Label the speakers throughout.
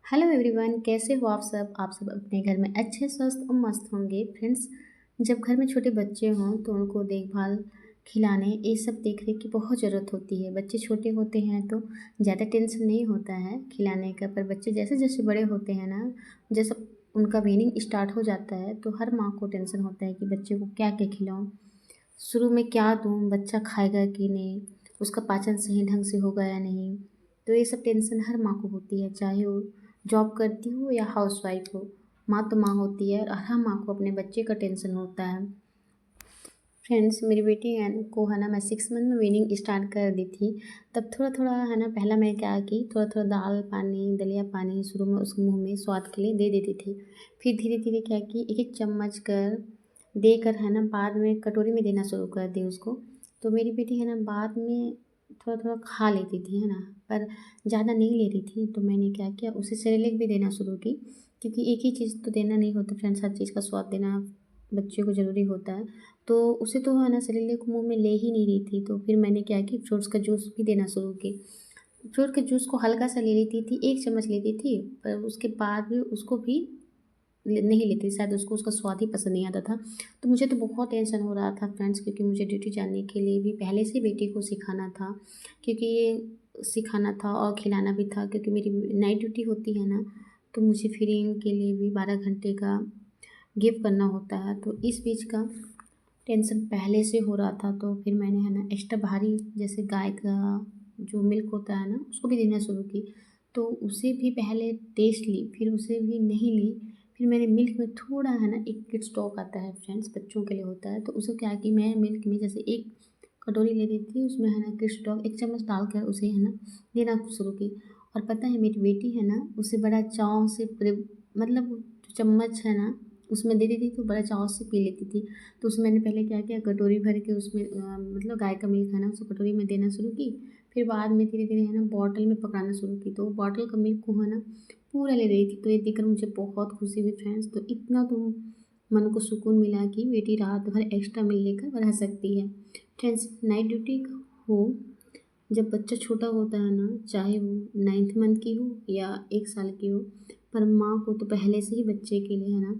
Speaker 1: Hello everyone, कैसे हो आप सब अपने घर में अच्छे स्वस्थ और मस्त होंगे। फ्रेंड्स, जब घर में छोटे बच्चे हों तो उनको देखभाल, खिलाने, ये सब देख रेख की बहुत ज़रूरत होती है। बच्चे छोटे होते हैं तो ज़्यादा टेंशन नहीं होता है खिलाने का, पर बच्चे जैसे जैसे बड़े होते हैं ना, जैसे उनका वीनिंग स्टार्ट हो जाता है तो हर माँ को टेंशन होता है कि बच्चे को क्या क्या खिलाऊँ, शुरू में क्या दूँ, बच्चा खाएगा कि नहीं, उसका पाचन सही ढंग से होगा या नहीं। तो ये सब टेंशन हर माँ को होती है, चाहे वो जॉब करती हो या हाउसवाइफ हो। माँ तो माँ होती है और हर माँ को अपने बच्चे का टेंशन होता है। फ्रेंड्स, मेरी बेटी है को है ना, मैं 6 मंथ में वीनिंग स्टार्ट कर दी थी। तब थोड़ा थोड़ा है ना, पहला मैं क्या की, थोड़ा थोड़ा दाल पानी, दलिया पानी शुरू में उसके मुँह में स्वाद के लिए दे देती थी। फिर धीरे धीरे क्या की, एक एक चम्मच कर देकर है ना, बाद में कटोरी में देना शुरू कर दी उसको। तो मेरी बेटी है ना, बाद में थोड़ा थोड़ा खा लेती थी है ना, पर ज़्यादा नहीं ले रही थी। तो मैंने क्या किया, उसे सेरेलैक भी देना शुरू की, क्योंकि एक ही चीज़ तो देना नहीं होता फ्रेंड्स, हर चीज़ का स्वाद देना बच्चे को ज़रूरी होता है। तो उसे तो है ना, सेरेलैक मुँह में ले ही नहीं रही थी। तो फिर मैंने क्या की, फ्रूट्स का जूस भी देना शुरू की। फ्रूट के जूस को हल्का सा ले लेती थी, 1 चम्मच लेती थी, पर उसके बाद भी उसको भी नहीं लेती, शायद उसको उसका स्वाद ही पसंद नहीं आता था। तो मुझे तो बहुत टेंशन हो रहा था फ्रेंड्स, क्योंकि मुझे ड्यूटी जाने के लिए भी पहले से बेटी को सिखाना था, क्योंकि ये सिखाना था और खिलाना भी था, क्योंकि मेरी नाइट ड्यूटी होती है ना, तो मुझे फीडिंग के लिए भी 12 घंटे का गिव करना होता है। तो इस बीच का टेंशन पहले से हो रहा था। तो फिर मैंने है ना, एक्स्ट्रा भारी जैसे गाय का जो मिल्क होता है ना, उसको भी देना शुरू की। तो उसे भी पहले टेस्ट ली, फिर उसे भी नहीं ली। फिर मैंने मिल्क में थोड़ा है ना, एक किड्स स्टॉक आता है फ्रेंड्स, बच्चों के लिए होता है, तो उसे क्या कि मैं मिल्क में जैसे एक कटोरी ले रही थी, उसमें है ना किड्स स्टॉक 1 चम्मच डालकर उसे है ना देना शुरू की। और पता है, मेरी बेटी है ना, उसे बड़ा चाव से पूरे, मतलब जो चम्मच है ना, उसमें दे देती तो बड़ा चाव से पी लेती थी। तो उसमें मैंने पहले क्या किया, कटोरी भर के उसमें मतलब गाय का मिल्क है ना, उसको कटोरी में देना शुरू की। फिर बाद में धीरे धीरे है ना, बॉटल में पकाना शुरू की। तो बॉटल का मिल्क को है ना, पूरा ले रही थी। तो ये देखकर मुझे बहुत खुशी हुई फ्रेंड्स। तो इतना तो मन को सुकून मिला कि बेटी रात भर एक्स्ट्रा मिल लेकर रह सकती है। फ्रेंड्स, नाइट ड्यूटी हो, जब बच्चा छोटा होता है ना, चाहे वो 9th मंथ की हो या 1 साल की हो, पर माँ को तो पहले से ही बच्चे के लिए है ना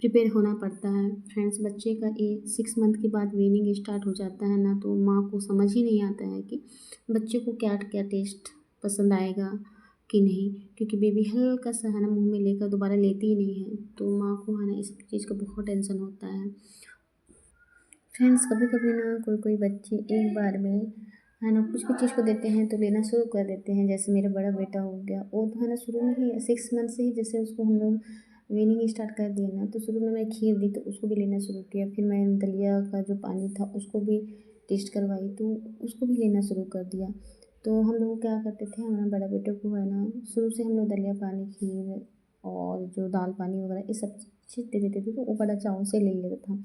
Speaker 1: प्रिपेयर होना पड़ता है। फ्रेंड्स, बच्चे का एक 6 मंथ के बाद वीनिंग स्टार्ट हो जाता है ना, तो माँ को समझ ही नहीं आता है कि बच्चे को क्या क्या टेस्ट पसंद आएगा कि नहीं, क्योंकि बेबी हल्का सा है ना मुँह में लेकर दोबारा लेती ही नहीं है। तो माँ को है ना, इस चीज़ का बहुत टेंशन होता है। फ्रेंड्स, कभी कभी ना कोई कोई बच्चे एक बार में है ना, कुछ भी चीज़ को देते हैं तो लेना शुरू कर देते हैं। जैसे मेरा बड़ा बेटा हो गया, वो तो है ना शुरू में ही 6 मंथ से ही, जैसे उसको हम लोग वीनिंग स्टार्ट कर दिए ना, तो शुरू में मैं खीर दी तो उसको भी लेना शुरू किया। फिर मैं दलिया का जो पानी था उसको भी टेस्ट करवाई, तो उसको भी लेना शुरू कर दिया। तो हम लोग क्या करते थे, हमारे बड़ा बेटे को है ना, शुरू से हम लोग दलिया पानी, खीर और जो दाल पानी वगैरह ये सब चीज़ दे देते थे, तो वो बड़ा चाव से ले लेता था।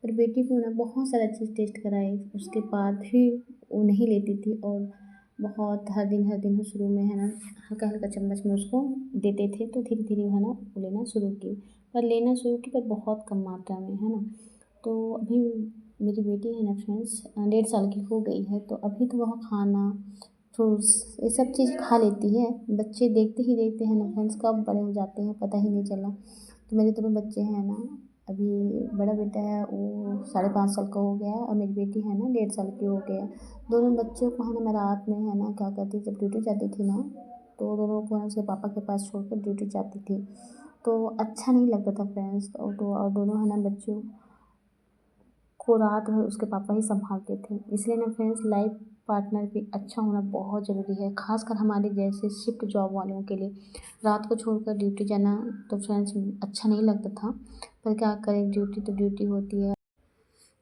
Speaker 1: पर बेटी को ना बहुत सारा चीज़ टेस्ट कराई, उसके बाद भी वो नहीं लेती थी। और बहुत हर दिन शुरू में है ना, हल्का हल्का चम्मच में उसको देते थे। तो धीरे धीरे है ना, वो लेना शुरू की, पर लेना शुरू की पर बहुत कम मात्रा में है ना। तो अभी मेरी बेटी है ना फ्रेंड्स, 1.5 साल की हो गई है, तो अभी तो वह खाना, फ्रूट्स, ये सब चीज़ खा लेती है। बच्चे देखते ही देखते हैं ना फ्रेंड्स, कब बड़े हो जाते हैं पता ही नहीं चला। तो मेरे दोनों बच्चे हैं ना, अभी बड़ा बेटा है वो 5.5 साल का हो गया है, और मेरी बेटी है ना 1.5 साल की हो गया है। दोनों बच्चों को है ना, मैं रात में है ना क्या करती, जब ड्यूटी जाती थी ना, तो दोनों को है ना उसके पापा के पास छोड़ कर ड्यूटी जाती थी। तो अच्छा नहीं लगता था फ्रेंड्स। और दोनों है ना बच्चों को रात भर उसके पापा ही संभालते थे। इसलिए ना फ्रेंड्स, लाइफ पार्टनर भी अच्छा होना बहुत ज़रूरी है, खासकर हमारे जैसे शिफ्ट जॉब वालों के लिए। रात को छोड़कर ड्यूटी जाना तो फ्रेंड्स अच्छा नहीं लगता था, पर क्या करें, ड्यूटी तो ड्यूटी होती है।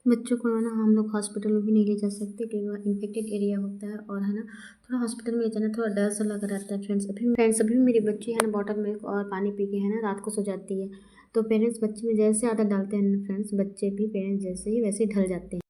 Speaker 1: बच्चों को है ना, हम लोग हॉस्पिटल में भी नहीं ले जा सकते, क्योंकि वह इन्फेक्टेड एरिया होता है, और है ना थोड़ा हॉस्पिटल में ले जाना थोड़ा डर सा लगा रहता है। फ्रेंड्स अभी भी मेरी बच्ची है ना, बॉटल मिल्क और पानी पी के है ना रात को सो जाती है। तो पेरेंट्स बच्चे में जैसे आदत डालते हैं ना फ्रेंड्स, बच्चे भी पेरेंट्स जैसे ही वैसे ही ढल जाते हैं।